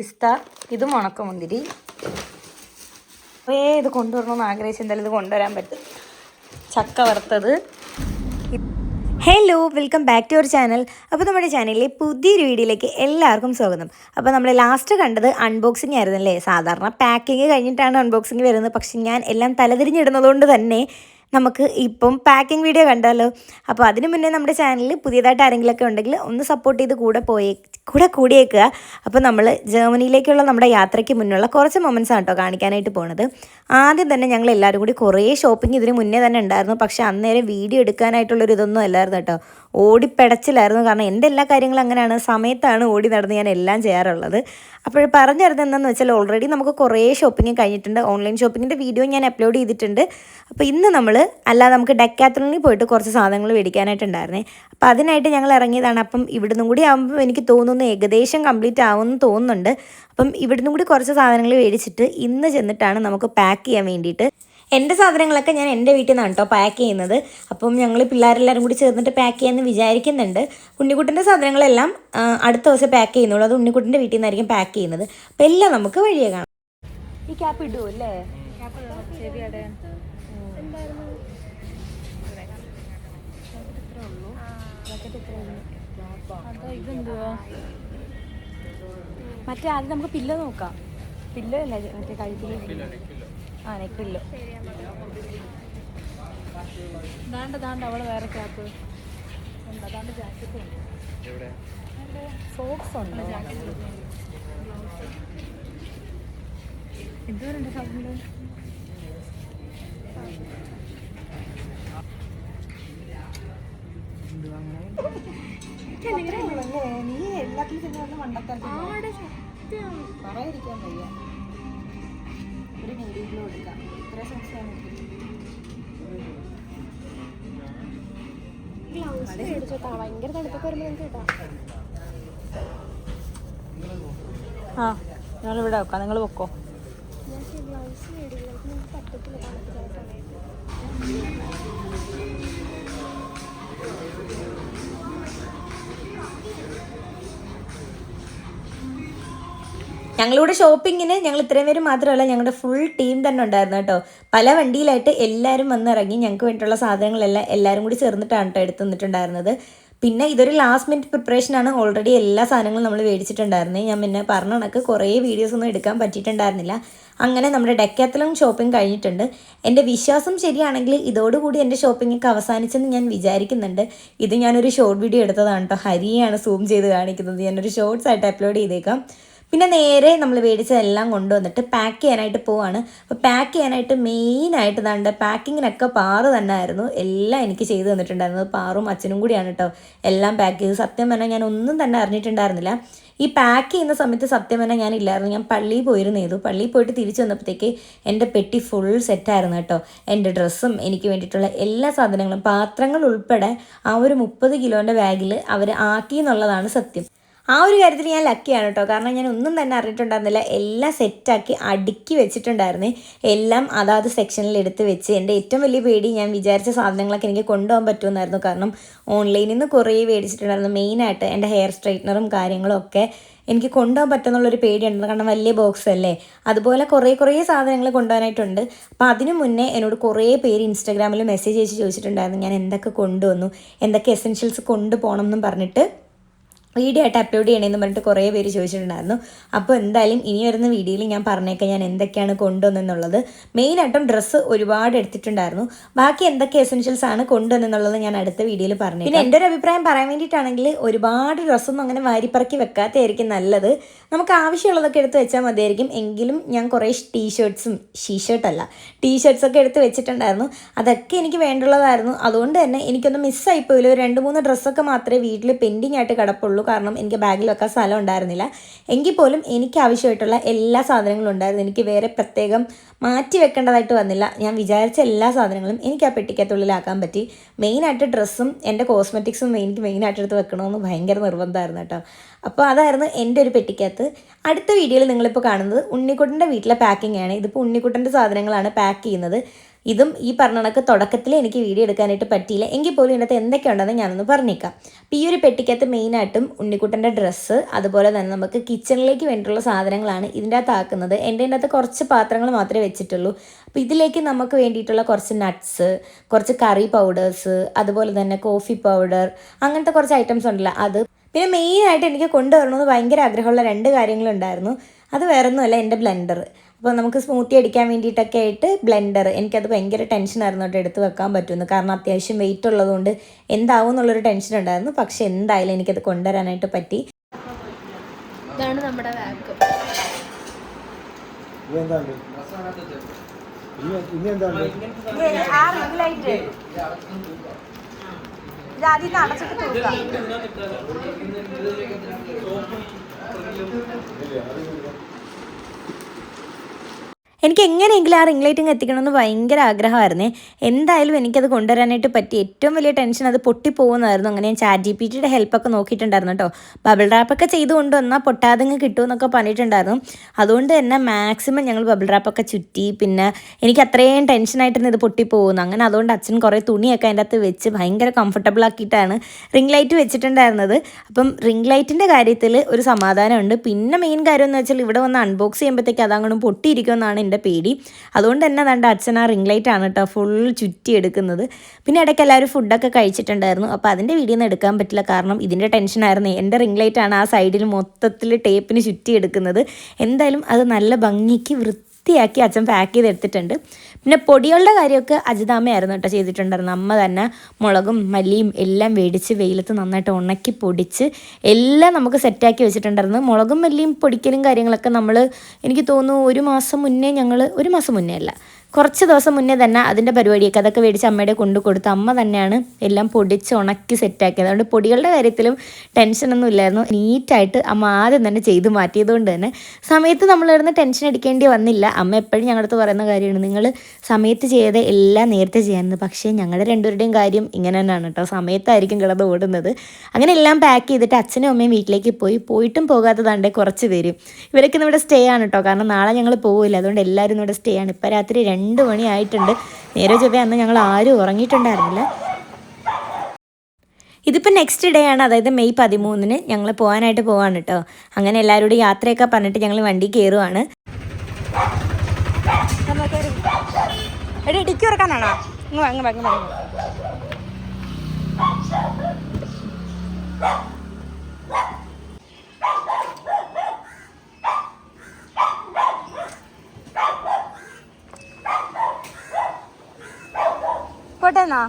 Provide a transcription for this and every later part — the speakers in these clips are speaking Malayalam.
പിസ്ത, ഇതും ഉണക്കമുന്തിരി. ഇത് കൊണ്ടുവരണമെന്ന് ആഗ്രഹിച്ച് എന്തായാലും ഇത് കൊണ്ടുവരാൻ പറ്റും. ചക്ക വറുത്തത്. Hello, welcome back to our channel. അപ്പോൾ നമ്മുടെ ചാനലിലെ പുതിയൊരു വീഡിയോയിലേക്ക് എല്ലാവർക്കും സ്വാഗതം. അപ്പോൾ നമ്മൾ ലാസ്റ്റ് കണ്ടത് അൺബോക്സിങ് ആയിരുന്നല്ലേ. സാധാരണ പാക്കിങ് കഴിഞ്ഞിട്ടാണ് അൺബോക്സിങ് വരുന്നത്. പക്ഷെ ഞാൻ എല്ലാം തലതിരിഞ്ഞിടുന്നതുകൊണ്ട് തന്നെ നമുക്ക് ഇപ്പം പാക്കിംഗ് വീഡിയോ കണ്ടാലോ. അപ്പോൾ അതിന് മുന്നേ നമ്മുടെ ചാനലിൽ പുതിയതായിട്ട് ആരെങ്കിലുമൊക്കെ ഉണ്ടെങ്കിൽ ഒന്ന് സപ്പോർട്ട് ചെയ്ത് കൂടെ കൂടിയേക്കുക. അപ്പോൾ നമ്മൾ ജർമ്മനിയിലേക്കുള്ള നമ്മുടെ യാത്രയ്ക്ക് മുന്നുള്ള കുറച്ച് മൊമെൻറ്റ്സ് ആണ് കേട്ടോ കാണിക്കാനായിട്ട് പോകുന്നത്. ആദ്യം തന്നെ ഞങ്ങൾ എല്ലാവരും കൂടി കുറേ ഷോപ്പിംഗ് ഇതിന് മുന്നേ തന്നെ ഉണ്ടായിരുന്നു. പക്ഷേ അന്നേരം വീഡിയോ എടുക്കാനായിട്ടുള്ളൊരു ഇതൊന്നും അല്ലായിരുന്നു കേട്ടോ. ഓടിപ്പെടച്ചിലായിരുന്നു. കാരണം എൻ്റെ എല്ലാ കാര്യങ്ങളും അങ്ങനെയാണ്, സമയത്താണ് ഓടി നടന്ന് ഞാൻ എല്ലാം ചെയ്യാറുള്ളത്. അപ്പോൾ പറഞ്ഞു തരുന്നത് എന്താണെന്ന് വെച്ചാൽ ഓൾറെഡി നമുക്ക് കുറേ ഷോപ്പിംഗ് കഴിഞ്ഞിട്ടുണ്ട്. ഓൺലൈൻ ഷോപ്പിങ്ങിൻ്റെ വീഡിയോ ഞാൻ അപ്ലോഡ് ചെയ്തിട്ടുണ്ട്. അപ്പോൾ ഇന്ന് നമ്മൾ അല്ലാതെ നമുക്ക് ഡെക്കാത്തലോണിൽ പോയിട്ട് കുറച്ച് സാധനങ്ങൾ മേടിക്കാനായിട്ടുണ്ടായിരുന്നേ. അപ്പോൾ അതിനായിട്ട് ഞങ്ങൾ ഇറങ്ങിയതാണ്. അപ്പം ഇവിടുന്നും കൂടി ആകുമ്പോൾ എനിക്ക് തോന്നുന്നു ഏകദേശം കംപ്ലീറ്റ് ആവുമെന്ന് തോന്നുന്നുണ്ട്. അപ്പം ഇവിടുന്നും കൂടി കുറച്ച് സാധനങ്ങൾ മേടിച്ചിട്ട് ഇന്ന് ചെന്നിട്ടാണ് നമുക്ക് പാക്ക് ചെയ്യാൻ വേണ്ടിയിട്ട്. എൻ്റെ സാധനങ്ങളൊക്കെ ഞാൻ എൻ്റെ വീട്ടിൽ നിന്നാണ് കേട്ടോ പാക്ക് ചെയ്യുന്നത്. അപ്പം ഞങ്ങൾ പിള്ളേരെല്ലാവരും കൂടി ചേർന്നിട്ട് പാക്ക് ചെയ്യാമെന്ന് വിചാരിക്കുന്നുണ്ട്. ഉണ്ണിക്കുട്ടൻ്റെ സാധനങ്ങളെല്ലാം അടുത്ത ദിവസം പാക്ക് ചെയ്യുന്നുള്ളൂ. അത് ഉണ്ണിക്കുട്ടൻ്റെ വീട്ടിൽ നിന്നായിരിക്കും പാക്ക് ചെയ്യുന്നത്. അപ്പം എല്ലാം നമുക്ക് വഴിയെ കാണാം. ഈ ക്യാപ്പ് ഇടുമോ അല്ലേ? മറ്റേ ആദ്യം നമുക്ക് പില്ലോ നോക്കാം. പില്ലോ അല്ല മറ്റേ കഴുത്തിൽ. ആ, നെക്ക് പില്ലോ. ദാണ്ട് അവള് വേറെ ക്യാപ്പ് അതാണ്ട് ജാക്കറ്റ് ഉണ്ട്, സോക്സ് ഉണ്ട്. എന്തുവരുണ്ട് സൗണ്ട്? നീ എല്ലാത്തിലും ചെന്ന് വന്ന് പറയാതിരിക്കാൻ വയ്യ. ഒരു നേരിയല്ലോ എടുക്കാം. ഇത്ര സംശയമാണ്. ഭയങ്കര തണുപ്പൊക്കെ വരുമ്പോൾ നമുക്ക് കിട്ടാം. ആ, ഞങ്ങളിവിടെ വെക്കാം, നിങ്ങൾ വെക്കോ. ഞങ്ങളിവിടെ ഷോപ്പിങ്ങിന് ഞങ്ങൾ ഇത്രയും പേര് മാത്രമല്ല, ഞങ്ങളുടെ ഫുൾ ടീം തന്നെ ഉണ്ടായിരുന്നു കേട്ടോ. പല വണ്ടിയിലായിട്ട് എല്ലാവരും വന്നിറങ്ങി ഞങ്ങൾക്ക് വേണ്ടിയിട്ടുള്ള സാധനങ്ങളെല്ലാം എല്ലാവരും കൂടി ചേർന്നിട്ടാണ് കേട്ടോ എടുത്തു തന്നിട്ടുണ്ടായിരുന്നത്. പിന്നെ ഇതൊരു ലാസ്റ്റ് മിനിറ്റ് പ്രിപ്പറേഷനാണ്. ഓൾറെഡി എല്ലാ സാധനങ്ങളും നമ്മൾ മേടിച്ചിട്ടുണ്ടായിരുന്നത്. ഞാൻ പിന്നെ പറഞ്ഞ കണക്ക് കുറേ വീഡിയോസൊന്നും എടുക്കാൻ പറ്റിയിട്ടുണ്ടായിരുന്നില്ല. അങ്ങനെ നമ്മുടെ ഡെക്കാത്തലോൺ ഷോപ്പിംഗ് കഴിഞ്ഞിട്ടുണ്ട്. എൻ്റെ വിശ്വാസം ശരിയാണെങ്കിൽ ഇതോടുകൂടി എൻ്റെ ഷോപ്പിംഗൊക്കെ അവസാനിച്ചെന്ന് ഞാൻ വിചാരിക്കുന്നുണ്ട്. ഇത് ഞാനൊരു ഷോർട്ട് വീഡിയോ എടുത്തതാണ് കേട്ടോ. ഹരിയാണ് സൂം ചെയ്ത് കാണിക്കുന്നത്. ഞാനൊരു ഷോർട്സ് ആയിട്ട് അപ്ലോഡ് ചെയ്തേക്കാം. പിന്നെ നേരെ നമ്മൾ മേടിച്ചതെല്ലാം കൊണ്ടുവന്നിട്ട് പാക്ക് ചെയ്യാനായിട്ട് പോവാണ്. അപ്പോൾ പാക്ക് ചെയ്യാനായിട്ട് മെയിനായിട്ട് ഇതാണ്ട് പാക്കിങ്ങിനൊക്കെ പാറു തന്നെ ആയിരുന്നു എല്ലാം എനിക്ക് ചെയ്തു തന്നിട്ടുണ്ടായിരുന്നത്. പാറും അച്ഛനും കൂടിയാണ് കേട്ടോ എല്ലാം പാക്ക് ചെയ്ത്. സത്യം പറഞ്ഞാൽ ഞാൻ ഒന്നും തന്നെ അറിഞ്ഞിട്ടുണ്ടായിരുന്നില്ല. ഈ പാക്ക് ചെയ്യുന്ന സമയത്ത് സത്യം പറഞ്ഞാൽ ഞാനില്ലായിരുന്നു. ഞാൻ പള്ളിയിൽ പോയിരുന്നു. പള്ളിയിൽ പോയിട്ട് തിരിച്ചു വന്നപ്പോഴത്തേക്ക് എൻ്റെ പെട്ടി ഫുൾ സെറ്റായിരുന്നു കേട്ടോ. എൻ്റെ ഡ്രസ്സും എനിക്ക് വേണ്ടിയിട്ടുള്ള എല്ലാ സാധനങ്ങളും പാത്രങ്ങൾ ഉൾപ്പെടെ ആ ഒരു 30 കിലോൻ്റെ ബാഗിൽ അവർ ആക്കി എന്നുള്ളതാണ് സത്യം. ആ ഒരു കാര്യത്തിൽ ഞാൻ ലക്കിയാണ് കേട്ടോ. കാരണം ഞാൻ ഒന്നും തന്നെ അറിഞ്ഞിട്ടുണ്ടായിരുന്നില്ല. എല്ലാം സെറ്റാക്കി അടുക്കി വെച്ചിട്ടുണ്ടായിരുന്നേ. എല്ലാം അതാത് സെക്ഷനിൽ എടുത്ത് വെച്ച്. എൻ്റെ ഏറ്റവും വലിയ പേടി ഞാൻ വിചാരിച്ച സാധനങ്ങളൊക്കെ എനിക്ക് കൊണ്ടുപോകാൻ പറ്റുമെന്നായിരുന്നു. കാരണം ഓൺലൈനിൽ നിന്ന് കുറേ മേടിച്ചിട്ടുണ്ടായിരുന്നു. മെയിനായിട്ട് എൻ്റെ ഹെയർ സ്ട്രൈറ്റ്നറും കാര്യങ്ങളും ഒക്കെ എനിക്ക് കൊണ്ടുപോകാൻ പറ്റുമെന്നുള്ളൊരു പേടിയുണ്ട്. കാരണം വലിയ ബോക്സ് അല്ലേ. അതുപോലെ കുറേ സാധനങ്ങൾ കൊണ്ടുപോകാനായിട്ടുണ്ട്. അപ്പോൾ അതിനു മുന്നേ എന്നോട് കുറേ പേര് ഇൻസ്റ്റാഗ്രാമിൽ മെസ്സേജ് അയച്ച് ചോദിച്ചിട്ടുണ്ടായിരുന്നു ഞാൻ എന്തൊക്കെ കൊണ്ടുവന്നു, എന്തൊക്കെ എസെൻഷ്യൽസ് കൊണ്ടുപോകണം എന്നും പറഞ്ഞിട്ട് വീഡിയോ ആയിട്ട് അപ്ലോഡ് ചെയ്യണമെന്ന് പറഞ്ഞിട്ട് കുറേ പേര് ചോദിച്ചിട്ടുണ്ടായിരുന്നു. അപ്പോൾ എന്തായാലും ഇനി വരുന്ന വീഡിയോയിൽ ഞാൻ പറഞ്ഞേക്കാം ഞാൻ എന്തൊക്കെയാണ് കൊണ്ടുവന്നെന്നുള്ളത്. മെയിനായിട്ടും ഡ്രസ്സ് ഒരുപാട് എടുത്തിട്ടുണ്ടായിരുന്നു. ബാക്കി എന്തൊക്കെ എസെൻഷ്യൽസ് ആണ് കൊണ്ടുവന്നെന്നുള്ളത് ഞാൻ അടുത്ത വീഡിയോയിൽ പറഞ്ഞു. പിന്നെ എൻ്റെ ഒരു അഭിപ്രായം പറയാൻ വേണ്ടിയിട്ടാണെങ്കിൽ ഒരുപാട് ഡ്രസ്സൊന്നും അങ്ങനെ വാരിപ്പറക്കി വെക്കാത്തതായിരിക്കും നല്ലത്. നമുക്ക് ആവശ്യമുള്ളതൊക്കെ എടുത്ത് വെച്ചാൽ മതിയായിരിക്കും. എങ്കിലും ഞാൻ കുറേ ടീഷർട്ട്സും ടീഷർട്ട്സൊക്കെ എടുത്ത് വെച്ചിട്ടുണ്ടായിരുന്നു. അതൊക്കെ എനിക്ക് വേണ്ടുള്ളതായിരുന്നു. അതുകൊണ്ട് തന്നെ എനിക്കൊന്ന് മിസ്സായിപ്പോയില്ല. ഒരു 2-3 ഡ്രസ്സൊക്കെ മാത്രമേ വീട്ടിൽ പെൻഡിങ് ആയിട്ട് കിടപ്പുള്ളൂ. കാരണം എനിക്ക് ബാഗിൽ വെക്കാൻ സ്ഥലം ഉണ്ടായിരുന്നില്ല. എങ്കിൽ പോലും എനിക്ക് ആവശ്യമായിട്ടുള്ള എല്ലാ സാധനങ്ങളും ഉണ്ടായിരുന്നു. എനിക്ക് വേറെ പ്രത്യേകം മാറ്റി വെക്കേണ്ടതായിട്ട് വന്നില്ല. ഞാൻ വിചാരിച്ച എല്ലാ സാധനങ്ങളും എനിക്ക് ആ പെട്ടിക്കകത്തുള്ളിലാക്കാൻ പറ്റി. മെയിനായിട്ട് ഡ്രസ്സും എൻ്റെ കോസ്മെറ്റിക്സും എനിക്ക് മെയിനായിട്ട് എടുത്ത് വെക്കണമെന്ന് ഭയങ്കര നിർബന്ധമായിരുന്നു കേട്ടോ. അപ്പോൾ അതായിരുന്നു എൻ്റെ ഒരു പെട്ടിക്കകത്ത്. അടുത്ത വീഡിയോയിൽ നിങ്ങളിപ്പോൾ കാണുന്നത് ഉണ്ണിക്കുട്ടൻ്റെ വീട്ടിലെ പാക്കിംഗ് ആണ്. ഇതിപ്പോൾ ഉണ്ണിക്കുട്ടൻ്റെ സാധനങ്ങളാണ് പാക്ക് ചെയ്യുന്നത്. ഇതും ഈ പറഞ്ഞ കണക്ക് തുടക്കത്തിൽ എനിക്ക് വീഡിയോ എടുക്കാനായിട്ട് പറ്റിയില്ല, എങ്കിൽ പോലും ഇതിനകത്ത് എന്തൊക്കെയുണ്ടെന്ന് ഞാനൊന്ന് പറഞ്ഞേക്കാം. അപ്പോൾ ഈ ഒരു പെട്ടിക്കകത്ത് മെയിനായിട്ടും ഉണ്ണിക്കുട്ടൻ്റെ ഡ്രസ്സ്, അതുപോലെ തന്നെ നമുക്ക് കിച്ചണിലേക്ക് വേണ്ടിയിട്ടുള്ള സാധനങ്ങളാണ് ഇതിൻ്റെ അകത്ത് ആക്കുന്നത്. എൻ്റെ അകത്ത് കുറച്ച് പാത്രങ്ങൾ മാത്രമേ വെച്ചിട്ടുള്ളൂ. അപ്പോൾ ഇതിലേക്ക് നമുക്ക് വേണ്ടിയിട്ടുള്ള കുറച്ച് നട്ട്സ്, കുറച്ച് കറി പൗഡേഴ്സ്, അതുപോലെ തന്നെ കോഫി പൗഡർ, അങ്ങനത്തെ കുറച്ച് ഐറ്റംസ് ഉണ്ടല്ലോ അത്. പിന്നെ മെയിനായിട്ട് എനിക്ക് കൊണ്ടുവരണമെന്ന് ഭയങ്കര ആഗ്രഹമുള്ള 2 കാര്യങ്ങളുണ്ടായിരുന്നു. അത് വേറൊന്നുമല്ല, എൻ്റെ ബ്ലെൻഡർ. അപ്പോൾ നമുക്ക് സ്മൂത്തി അടിക്കാൻ വേണ്ടിയിട്ടൊക്കെ ആയിട്ട് ബ്ലെൻഡർ, എനിക്കത് ഭയങ്കര ടെൻഷനായിരുന്നു കേട്ടോ എടുത്ത് വെക്കാൻ പറ്റുമെന്ന്. കാരണം അത്യാവശ്യം വെയിറ്റ് ഉള്ളതുകൊണ്ട് എന്താവും എന്നുള്ളൊരു ടെൻഷൻ ഉണ്ടായിരുന്നു. പക്ഷേ എന്തായാലും എനിക്കത് കൊണ്ടുവരാനായിട്ട് പറ്റി. ഇതാണ് നമ്മുടെ വാക്വം. എനിക്ക് എങ്ങനെയെങ്കിലും ആ റിംഗ് ലൈറ്റിങ് എത്തിക്കണമെന്ന് ഭയങ്കര ആഗ്രഹമായിരുന്നേ. എന്തായാലും എനിക്കത് കൊണ്ടുവരാനായിട്ട് പറ്റി. ഏറ്റവും വലിയ ടെൻഷൻ അത് പൊട്ടിപ്പോകുന്നതായിരുന്നു. അങ്ങനെ ഞാൻ ChatGPTയുടെ ഹെൽപ്പൊക്കെ നോക്കിയിട്ടുണ്ടായിരുന്നു കേട്ടോ. ബബിൾ റാപ്പൊക്കെ ചെയ്ത് കൊണ്ടുവന്നാൽ പൊട്ടാതെങ്ങ് കിട്ടുമെന്നൊക്കെ പറഞ്ഞിട്ടുണ്ടായിരുന്നു. അതുകൊണ്ട് തന്നെ മാക്സിമം ഞങ്ങൾ ബബിൾ റാപ്പൊക്കെ ചുറ്റി. പിന്നെ എനിക്ക് അത്രയും ടെൻഷനായിട്ടിരുന്ന് ഇത് പൊട്ടിപ്പോകുന്നു. അങ്ങനെ അതുകൊണ്ട് അച്ഛൻ കുറേ തുണിയൊക്കെ അതിൻ്റെ അകത്ത് വെച്ച് ഭയങ്കര കംഫർട്ടബിൾ ആക്കിയിട്ടാണ് റിംഗ് ലൈറ്റ് വെച്ചിട്ടുണ്ടായിരുന്നത്. അപ്പം റിംഗ് ലൈറ്റിൻ്റെ കാര്യത്തിൽ ഒരു സമാധാനമുണ്ട്. പിന്നെ മെയിൻ കാര്യം എന്ന് വെച്ചാൽ ഇവിടെ വന്ന് അൺബോക്സ് ചെയ്യുമ്പോഴത്തേക്ക് അതങ്ങോട്ടും പൊട്ടിയിരിക്കുമെന്നാണ് എൻ്റെ പേടി. അതുകൊണ്ട് തന്നെ തൻ്റെ അച്ഛൻ ആ റിംഗ് ലൈറ്റാണ് കേട്ടോ ഫുൾ ചുറ്റി എടുക്കുന്നത്. പിന്നെ ഇടയ്ക്ക് എല്ലാവരും ഫുഡൊക്കെ കഴിച്ചിട്ടുണ്ടായിരുന്നു. അപ്പോൾ അതിൻ്റെ വീഡിയോ ഒന്നും എടുക്കാൻ പറ്റില്ല, കാരണം ഇതിൻ്റെ ടെൻഷനായിരുന്നു. എൻ്റെ റിംഗ് ലൈറ്റാണ് ആ സൈഡിൽ മൊത്തത്തിൽ ടേപ്പിന് ചുറ്റി എടുക്കുന്നത്. എന്തായാലും അത് നല്ല ഭംഗിക്ക് വൃത്തിയാക്കി അച്ഛൻ പാക്ക് ചെയ്തെടുത്തിട്ടുണ്ട്. പിന്നെ പൊടികളുടെ കാര്യമൊക്കെ അജിതാമ്മയായിരുന്നു കേട്ടോ ചെയ്തിട്ടുണ്ടായിരുന്നു. അമ്മ തന്നെ മുളകും മല്ലിയും എല്ലാം മേടിച്ച് വെയിലത്ത് നന്നായിട്ട് ഉണക്കി പൊടിച്ച് എല്ലാം നമുക്ക് സെറ്റാക്കി വെച്ചിട്ടുണ്ടായിരുന്നു. മുളകും മല്ലിയും പൊടിക്കലും കാര്യങ്ങളൊക്കെ നമ്മൾ എനിക്ക് തോന്നുന്നു 1 മാസം മുന്നേ ഒരു മാസം മുന്നേ അല്ല, കുറച്ച് ദിവസം മുന്നേ തന്നെ അതിൻ്റെ പരിപാടിയൊക്കെ അതൊക്കെ മേടിച്ച് അമ്മയുടെ കൊണ്ടു കൊടുത്ത് അമ്മ തന്നെയാണ് എല്ലാം പൊടിച്ച് ഉണക്കി സെറ്റാക്കിയത്. അതുകൊണ്ട് പൊടികളുടെ കാര്യത്തിലും ടെൻഷനൊന്നും ഇല്ലായിരുന്നു. നീറ്റായിട്ട് അമ്മ ആദ്യം തന്നെ ചെയ്ത് മാറ്റിയതുകൊണ്ട് തന്നെ സമയത്ത് നമ്മളിരുന്ന് ടെൻഷൻ അടിക്കേണ്ടി വന്നില്ല. അമ്മ എപ്പോഴും ഞങ്ങളുടെ അടുത്ത് പറയുന്ന കാര്യമാണ്, നിങ്ങൾ സമയത്ത് ചെയ്ത് എല്ലാം നേരത്തെ ചെയ്യാമെന്ന്. പക്ഷേ ഞങ്ങളുടെ രണ്ടുപേരുടെയും കാര്യം ഇങ്ങനെ തന്നെയാണ് കേട്ടോ, സമയത്തായിരിക്കും കിടന്ന് ഓടുന്നത്. അങ്ങനെ എല്ലാം പാക്ക് ചെയ്തിട്ട് അച്ഛനും അമ്മയും വീട്ടിലേക്ക് പോയിട്ടും പോകാത്തതാണ്ടേ കുറച്ച് പേര്. ഇവരൊക്കെ ഇവിടെ സ്റ്റേ ആണ് കേട്ടോ, കാരണം നാളെ ഞങ്ങൾ പോകില്ല. അതുകൊണ്ട് എല്ലാവരും ഇവിടെ സ്റ്റേ ആണ്. ഇപ്പോൾ രാത്രി 2 മണിയായിട്ടുണ്ട്. നേരെ ചൊവ്വേ അന്ന് ഞങ്ങൾ ആരും ഉറങ്ങിയിട്ടുണ്ടായിരുന്നില്ല. ഇതിപ്പോൾ നെക്സ്റ്റ് ഡേ ആണ്, അതായത് മെയ് 13 ഞങ്ങൾ പോകാനായിട്ട് പോവാണ് കേട്ടോ. അങ്ങനെ എല്ലാവരോടും യാത്രയൊക്കെ പറഞ്ഞിട്ട് ഞങ്ങൾ വണ്ടി കയറുവാണ്. ഡിക്കി ഉറക്കാനാണോ? പോട്ടെന്നാ?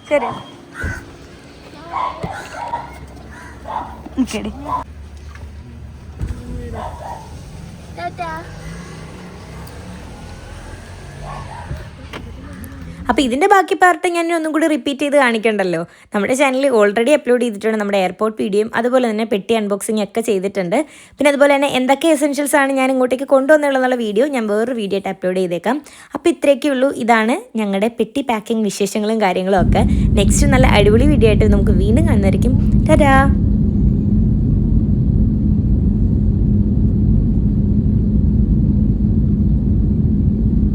ശരി ശരി. അപ്പോൾ ഇതിൻ്റെ ബാക്കി പാർട്ട് ഞാൻ ഒന്നും കൂടി റിപ്പീറ്റ് ചെയ്ത് കാണിക്കണ്ടല്ലോ. നമ്മുടെ ചാനലിൽ ഓൾറെഡി അപ്ലോഡ് ചെയ്തിട്ടുണ്ട് നമ്മുടെ എയർപോർട്ട് വീഡിയോയും, അതുപോലെ തന്നെ പെട്ടി അൺബോക്സിംഗ് ഒക്കെ ചെയ്തിട്ടുണ്ട്. പിന്നെ അതുപോലെ തന്നെ എന്തൊക്കെ എസെൻഷ്യൽസ് ആണ് ഞാൻ ഇങ്ങോട്ടേക്ക് കൊണ്ടുവന്നുള്ള വീഡിയോ ഞാൻ വേറൊരു വീഡിയോ ആയിട്ട് അപ്ലോഡ് ചെയ്തേക്കാം. അപ്പോൾ ഇത്രയൊക്കെ ഉള്ളൂ. ഇതാണ് ഞങ്ങളുടെ പെട്ടി പാക്കിംഗ് വിശേഷങ്ങളും കാര്യങ്ങളും ഒക്കെ. നെക്സ്റ്റ് നല്ല അടിപൊളി വീഡിയോ ആയിട്ട് നമുക്ക് വീണ്ടും കാണുന്നതായിരിക്കും. ടാറ്റാ.